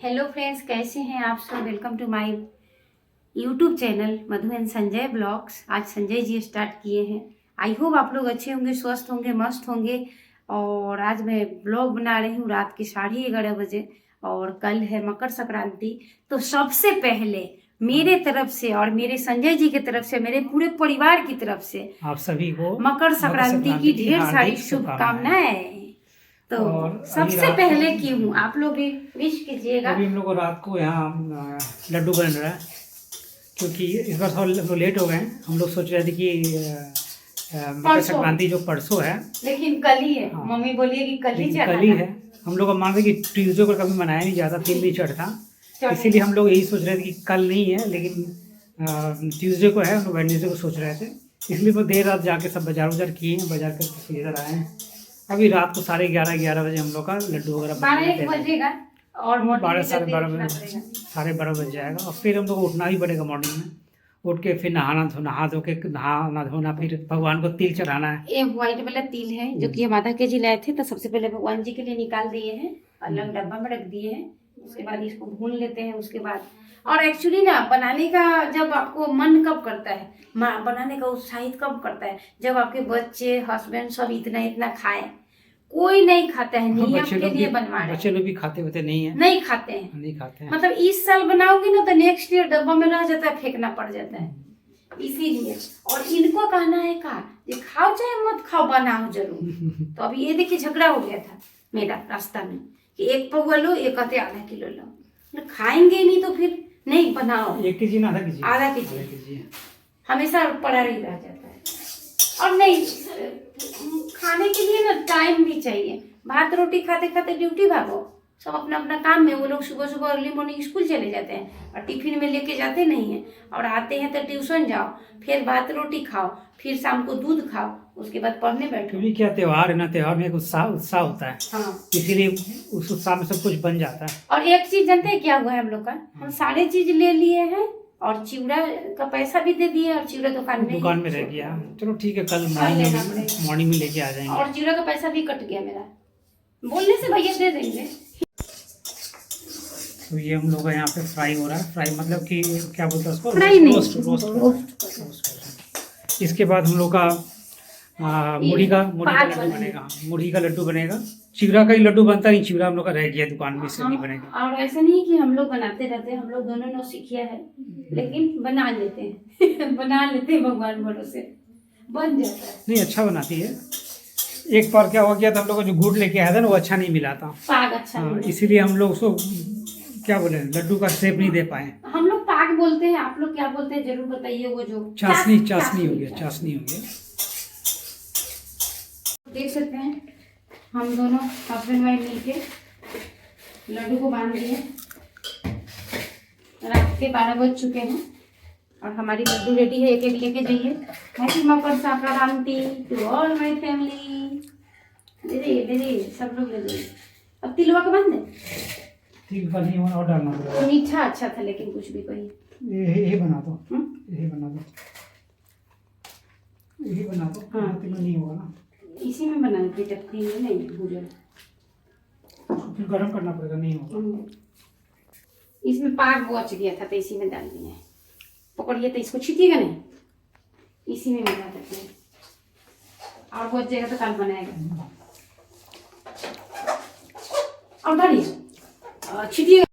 Hello friends, कैसे हैं आप सब। Welcome to my YouTube channel Madhu and Sanjay blogs. आज संजय जी स्टार्ट किए हैं। आई होप आप लोग अच्छे होंगे, स्वस्थ होंगे, मस्त होंगे। और आज मैं ब्लॉग बना रही हूँ रात के 11:30 बजे और कल है मकर संक्रांति। तो सबसे पहले मेरे तरफ से और मेरे संजय जी की तरफ से, मेरे पूरे परिवार की तरफ से आप सभी को मकर संक्रांति की ढेर सारी हार्दिक शुभकामनाएं। तो सबसे पहले की हूँ, आप लोग भी विश कीजिएगा। अभी हम लोग को रात को यहाँ लड्डू बन रहा है, क्योंकि इस बार थोड़ा लेट हो गए हैं। हम लोग सोच रहे थे कि मकर संक्रांति जो परसों है, लेकिन कल ही है। हाँ, मम्मी बोली है कि कल ही है। हम लोग का मान रहे कि ट्यूसडे को कभी मनाया नहीं जाता, 3 दिन चढ़ता, इसीलिए हम लोग यही सोच रहे थे कि कल नहीं है, लेकिन ट्यूसडे को है। हम लोग वेडनेसडे को सोच रहे थे, इसलिए वो देर रात जाके सब बाजार किए हैं, बाजार करके इधर आए हैं। अभी रात को 11:30 बजे हम लोग का लड्डू वगैरह 12 बजेगा और 12 साढ़े 12 बजे, 12:30 बज जाएगा। और फिर हम लोग को उठना भी पड़ेगा मॉर्निंग में, उठ के फिर नहा धो फिर भगवान को तिल चढ़ाना है। ये व्हाइट वाला तिल है जो कि हम आधा केजी लाए थे, तो सबसे पहले भगवान जी के लिए निकाल दिए हैं, अलग डब्बा में रख दिए हैं। उसके बाद इसको भून लेते हैं। उसके बाद और एक्चुअली ना, बनाने का जब आपको मन कब करता है, बनाने का उत्साहित कब करता है, जब आपके बच्चे, हस्बैंड सब इतना इतना खाए। कोई नहीं खाता है, नियम के लिए बनवा रहे हैं। बच्चे लोग भी खाते होते नहीं है, नहीं खाते हैं। मतलब इस साल बनाओगे ना तो नेक्स्ट ईयर डब्बा में रह जाता है, फेंकना पड़ जाता है। इसीलिए और इनको कहना है का ये खाओ चाहे मत खाओ, बनाओ जरूर। तो अभी ये देखिए झगड़ा हो गया था मेरा रास्ता में कि 1 पौवा लो, एक कहते आधा किलो लो। खाएंगे नहीं तो फिर नहीं बनाओ। 1 केजी ना आधा केजी हमेशा पड़ा ही रह जाता है। और नहीं, खाने के लिए ना टाइम भी चाहिए। भात रोटी खाते खाते ड्यूटी भागो, सब अपना अपना काम में। वो लोग सुबह सुबह अर्ली मॉर्निंग स्कूल चले जाते हैं और टिफिन में लेके जाते नहीं हैं, और आते हैं तो ट्यूशन जाओ, फिर भात रोटी खाओ, फिर शाम को दूध खाओ, उसके बाद पढ़ने बैठो। क्योंकि क्या त्योहार है ना, त्योहार में एक उत्साह होता है। हाँ, इसीलिए उस उत्साह में सब कुछ बन जाता है। और एक चीज जानते हैं क्या हुआ है हम लोग का, हम सारे चीज ले लिए हैं और चिवड़ा का पैसा भी दे दिए, और चिवड़ा दुकान में रह गया। चलो ठीक है, कल मॉर्निंग में लेके आ जाएंगे। और चिवड़ा का पैसा भी कट गया मेरा, बोलने से भैया दे देंगे। तो ये हम लोग का यहाँ पे फ्राई हो रहा है। फ्राई मतलब कि क्या बोलते हैं उसको, रोस्ट। इसके बाद हम लोग का मुढ़ी का लड्डू बनेगा। मुढ़ी का लड्डू बनेगा। चिवड़ा का ही लड्डू बनता नहीं, चिवड़ा हम लोग का रह गया दुकान में, इससे नहीं बनेगा। और ऐसा नहीं कि हम लोग बनाते रहते हैं, हम लोग दोनों ने सीखा है, लेकिन बना लेते हैं बना लेते हैं, भगवान भरोसे बन जाता है। नहीं, अच्छा बनाती है। एक बार क्या हो गया था, हम लोग को जो गुड़ लेके आया था ना, वो अच्छा नहीं मिला था, पाग अच्छा। इसीलिए हम लोग उसको क्या बोले, लड्डू का शेप नहीं दे पाए। हम लोग पाग बोलते हैं, आप लोग क्या बोलते हैं जरूर बताइए। वो जो चाशनी हो गया, चाशनी हो गया। देख सकते हैं हम दोनों हस्बैंड वाइफ मिलके लड्डू को बांध दिए। रात के 12 बज चुके हैं और हमारी लड्डू रेडी है। एक एक लेके जाइए। Happy Makar Sankranti to all my family. दे दे सब लोग ले जाइए। अब तिलवा को बांध दे। तिल का नहीं और डालना पड़ेगा। मीठा अच्छा था, लेकिन कुछ भी कहिए। यही बना दो, यही बना दो। हाँ, तिल नहीं होगा ना, इसी में बना दे। टक्की में नहीं भूजन, फिर गरम करना पड़ेगा, नहीं होगा। इसमें पाग बच गया था तो इसी में डाल दिए। पकड़िए तो इसको छीटिएगा नहीं, इसी में मिला देते हैं। और बच जाएगा तो कल बनाएगा। और डालिए, छीटिएगा।